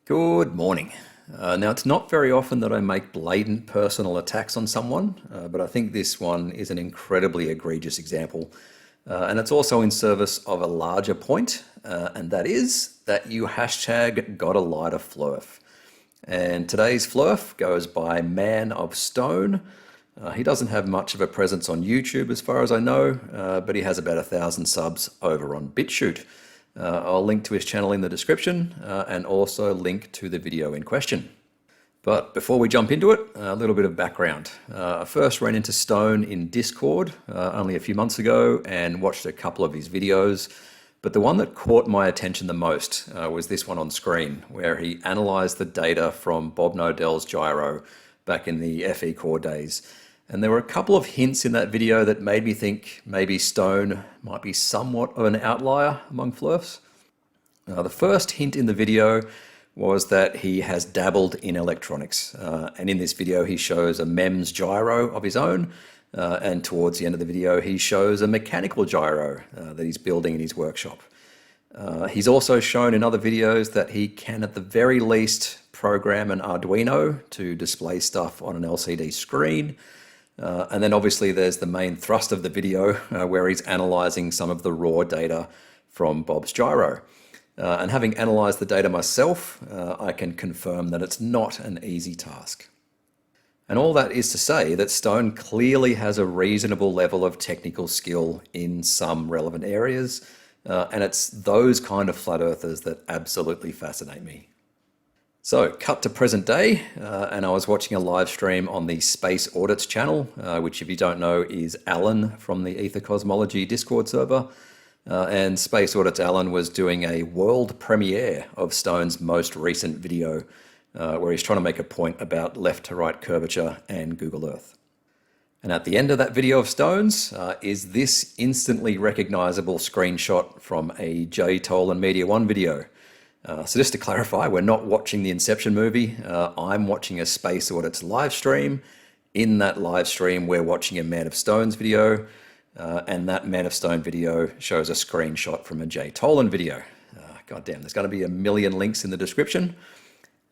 Good morning. Now, it's not very often that I make blatant personal attacks on someone, but I think this one is an incredibly egregious example. And it's also in service of a larger point, and that is that you hashtag gotta lie to flurf. And today's flurf goes by ManOfStone. He doesn't have much of a presence on YouTube as far as I know, but he has about 1,000 subs over on BitChute. I'll link to his channel in the description and also link to the video in question. But before we jump into it, a little bit of background. I first ran into Stone in Discord only a few months ago and watched a couple of his videos. But the one that caught my attention the most was this one on screen, where he analysed the data from Bob Nodell's gyro back in the FE Core days. And there were a couple of hints in that video that made me think maybe Stone might be somewhat of an outlier among flurfs. The first hint in the video was that he has dabbled in electronics. And in this video, he shows a MEMS gyro of his own. And towards the end of the video, he shows a mechanical gyro that he's building in his workshop. He's also shown in other videos that he can, at the very least, program an Arduino to display stuff on an LCD screen. And then obviously there's the main thrust of the video where he's analysing some of the raw data from Bob's gyro. And having analysed the data myself, I can confirm that it's not an easy task. And all that is to say that Stone clearly has a reasonable level of technical skill in some relevant areas, and it's those kind of flat earthers that absolutely fascinate me. So, cut to present day, and I was watching a live stream on the Space Audits channel, which, if you don't know, is Alan from the Ether Cosmology Discord server. And Space Audits Alan was doing a world premiere of Stone's most recent video, where he's trying to make a point about left to right curvature and Google Earth. And at the end of that video of Stone's is this instantly recognizable screenshot from a JTolan Media1 video. So just to clarify, we're not watching the Inception movie. I'm watching a Space Audits live stream. In that live stream, we're watching a ManOfStone's video, and that ManOfStone video shows a screenshot from a JTolan video. God damn, there's going to be a million links in the description.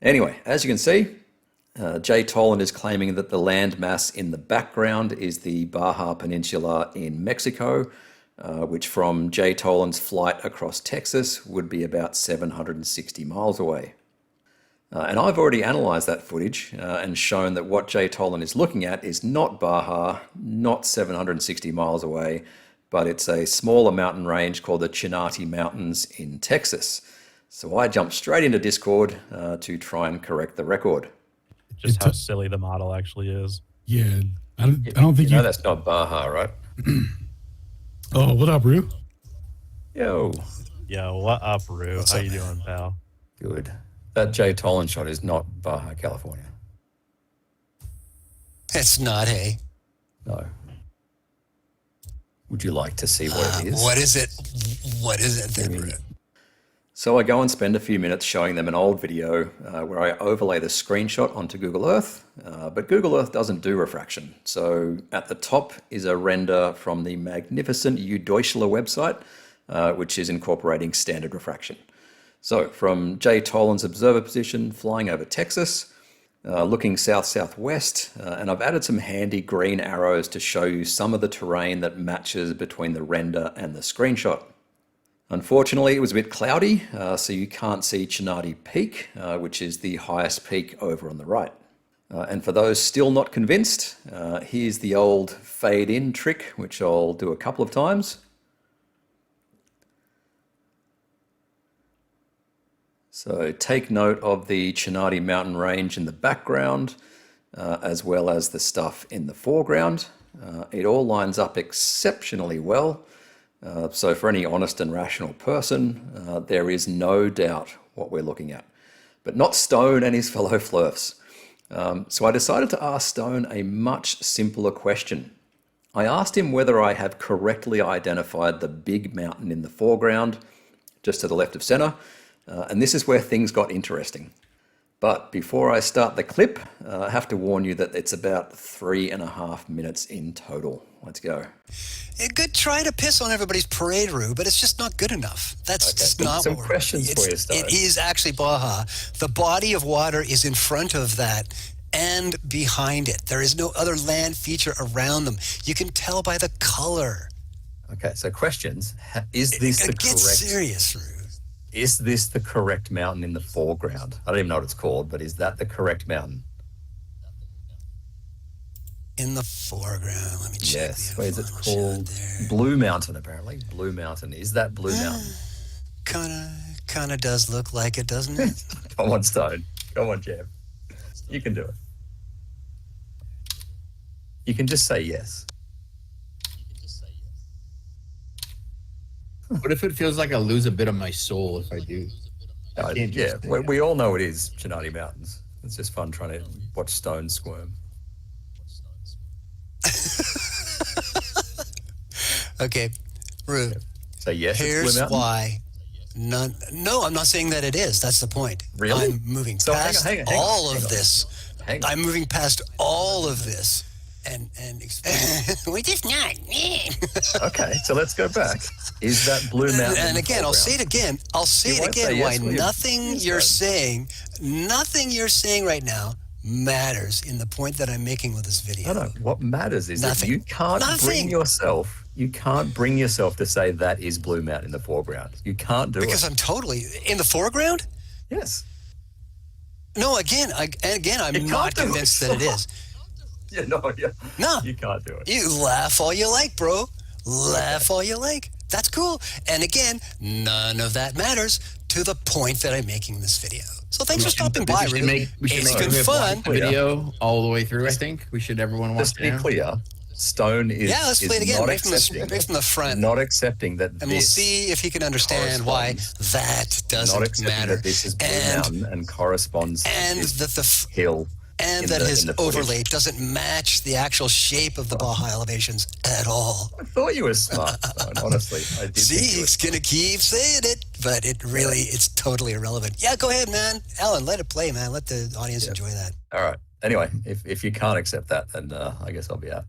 Anyway, as you can see, JTolan is claiming that the landmass in the background is the Baja Peninsula in Mexico, which from JTolan's flight across Texas would be about 760 miles away. And I've already analysed that footage and shown that what JTolan is looking at is not Baja, not 760 miles away, but it's a smaller mountain range called the Chinati Mountains in Texas. So I jumped straight into Discord to try and correct the record. Just how silly the model actually is. Yeah, I don't think you know that's not Baja, right? Oh, what up, Rue? Yo. Yo, what up, Rue? How you doing, pal? Good. That JTolan shot is not Baja, California. It's not, hey? No. Would you like to see what it is? What is it? What is it then, Rue? So I go and spend a few minutes showing them an old video where I overlay the screenshot onto Google Earth, but Google Earth doesn't do refraction. So at the top is a render from the magnificent Deutschler website, which is incorporating standard refraction. So from JTolan's observer position, flying over Texas, looking south-southwest, and I've added some handy green arrows to show you some of the terrain that matches between the render and the screenshot. Unfortunately, it was a bit cloudy, so you can't see Chinati Peak, which is the highest peak over on the right. And for those still not convinced, here's the old fade-in trick, which I'll do a couple of times. So take note of the Chinati mountain range in the background, as well as the stuff in the foreground. It all lines up exceptionally well. So for any honest and rational person, there is no doubt what we're looking at. But not Stone and his fellow flurfs. So I decided to ask Stone a much simpler question. I asked him whether I have correctly identified the big mountain in the foreground, just to the left of center, and this is where things got interesting. But before I start the clip, I have to warn you that it's about 3.5 minutes in total. Let's go. A good try to piss on everybody's parade, Rue, but it's just not good enough. That's just not some what we're questions for you, Stone. It is actually Baja. The body of water is in front of that and behind it. There is no other land feature around them. You can tell by the color. Okay, so questions. Is this the Get correct... serious, Rue. Is this the correct mountain in the foreground? I don't even know what it's called, but is that the correct mountain? In the foreground, let me check. Yes. What is it called? Blue Mountain, apparently. Blue Mountain. Is that Blue Mountain? Kind of does look like it, doesn't it? Come on, Stone. Come on, Jeff. You can do it. You can just say yes. What if it feels like I lose a bit of my soul if I do? Yeah, we all know it is Chinati Mountains. It's just fun trying to watch Stone squirm. Okay, Rue. Say yes. Here's it's Blue Mountain? why. No, I'm not saying that it is. That's the point. Really? I'm moving So past hang on, all hang of on. this. Hang on. I'm moving past all of this, and we just not. Okay, so let's go back. Is that Blue Mountain? And again, I'll say it again. I'll say You it won't say again. yes, Why will you? nothing you're saying right now matters in the point that I'm making with this video. No. What matters is Nothing. that you can't bring yourself. You can't bring yourself to say that is Blue Mountain in the foreground. You can't do Because it. I'm totally in the foreground. Yes. No, again, I'm You not can't do convinced it. that it is. No. You can't do it. You laugh all you like, bro. Laugh all you like. That's cool. And again, none of that matters to the point that I'm making in this video. So thanks for stopping by, Rue. It's been fun. Video all the way through, I think. We should everyone watch Just to be it. clear, Stone is Yeah, let's play it again, not right from the front. Not accepting that And we'll see if he can understand why that not doesn't accepting matter. that this is Blue Mountain and corresponds to And this that the hill. and in that the- his in the footage. overlay doesn't match the actual shape of the Baja elevations at all. I thought you were smart, Stone, honestly. I did think See, you were he's gonna keep saying it, but it's totally irrelevant. Yeah, go ahead, man. Alan, let it play, man. Let the audience enjoy that. All right. Anyway, if you can't accept that, then I guess I'll be out.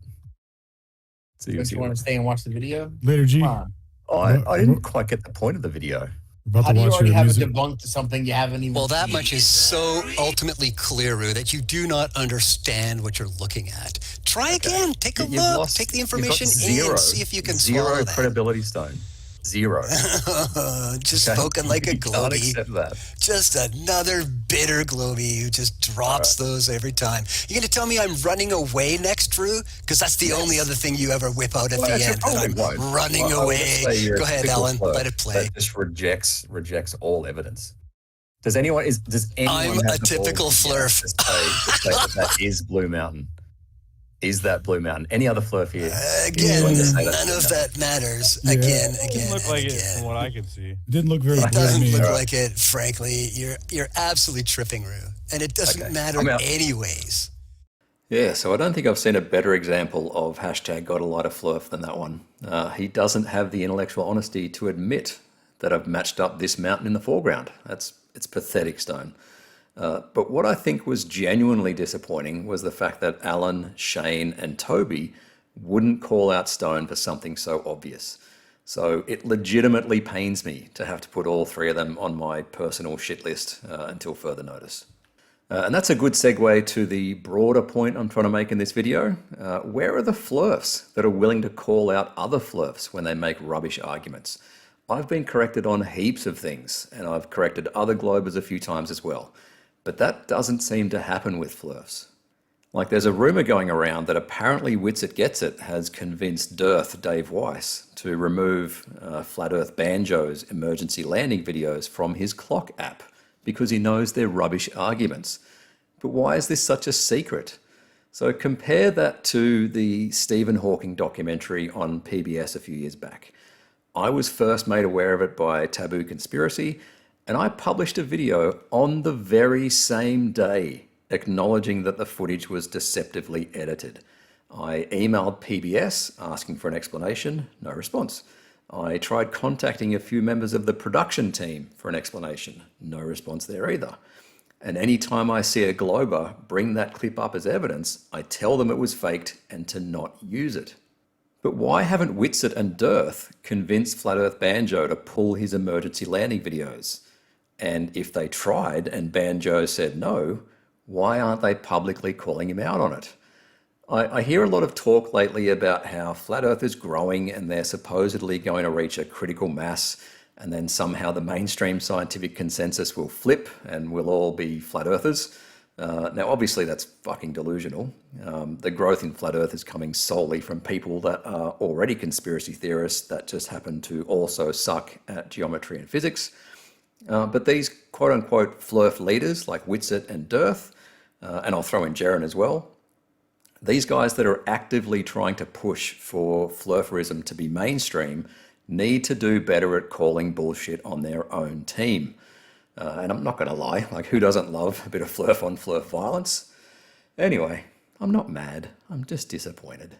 See Don't you want to stay and watch the video? Later, G. Come No, on. I didn't quite get the point of the video. About How to do you watch already your have music. it debunked to something you haven't even Well, that seen? much is so ultimately clear, Rue, that you do not understand what you're looking at. Try again. Take a You've look. lost- Take the you've got information zero, in. See if you can zero swallow that. credibility, Stone. Zero. Just Okay? spoken like a You can't globie. accept that. Just another bitter globie who just drops those every time. You're going to tell me I'm running away next, Drew? Because that's the only other thing you ever whip out at Well, the actually, end. That I'm probably won't. running I would away. say you're Go a ahead, fickle Alan. flirt Let it play. That just rejects all evidence. Does anyone I'm have a the balls typical to flurf. to say that is Blue Mountain? Is that Blue Mountain? Any other flurf here? Again, Anyone to say that's none Blue of Mountain? that matters. Yeah. Again, It again, looked like and it from again. what I could see. It didn't look very It clear to doesn't me. look like it, frankly. You're absolutely tripping, Rue. And it doesn't Okay, matter I'm out. anyways. Yeah, so I don't think I've seen a better example of hashtag got a lighter flurf than that one. He doesn't have the intellectual honesty to admit that I've matched up this mountain in the foreground. It's pathetic, Stone. But what I think was genuinely disappointing was the fact that Alan, Shane, and Toby wouldn't call out Stone for something so obvious. So it legitimately pains me to have to put all three of them on my personal shit list until further notice. And that's a good segue to the broader point I'm trying to make in this video. Where are the flurfs that are willing to call out other flurfs when they make rubbish arguments? I've been corrected on heaps of things, and I've corrected other Globers a few times as well. But that doesn't seem to happen with flurfs. Like there's a rumor going around that apparently Witsit Gets It has convinced Dearth Dave Weiss to remove Flat Earth Banjo's emergency landing videos from his clock app because he knows they're rubbish arguments. But why is this such a secret? So compare that to the Stephen Hawking documentary on PBS a few years back. I was first made aware of it by Taboo Conspiracy, and I published a video on the very same day acknowledging that the footage was deceptively edited. I emailed PBS asking for an explanation, no response. I tried contacting a few members of the production team for an explanation, no response there either. And anytime I see a Glober bring that clip up as evidence, I tell them it was faked and to not use it. But why haven't Witsit and Dearth convinced Flat Earth Banjo to pull his emergency landing videos? And if they tried and Banjo said no, why aren't they publicly calling him out on it? I hear a lot of talk lately about how Flat Earth is growing and they're supposedly going to reach a critical mass, and then somehow the mainstream scientific consensus will flip and we'll all be Flat Earthers. Now, obviously, that's fucking delusional. The growth in Flat Earth is coming solely from people that are already conspiracy theorists that just happen to also suck at geometry and physics. But these quote-unquote FLIRF leaders like Witsit and Dearth, and I'll throw in Jaren as well, these guys that are actively trying to push for flurferism to be mainstream need to do better at calling bullshit on their own team. And I'm not going to lie, like, who doesn't love a bit of flurf on flurf violence? Anyway, I'm not mad, I'm just disappointed.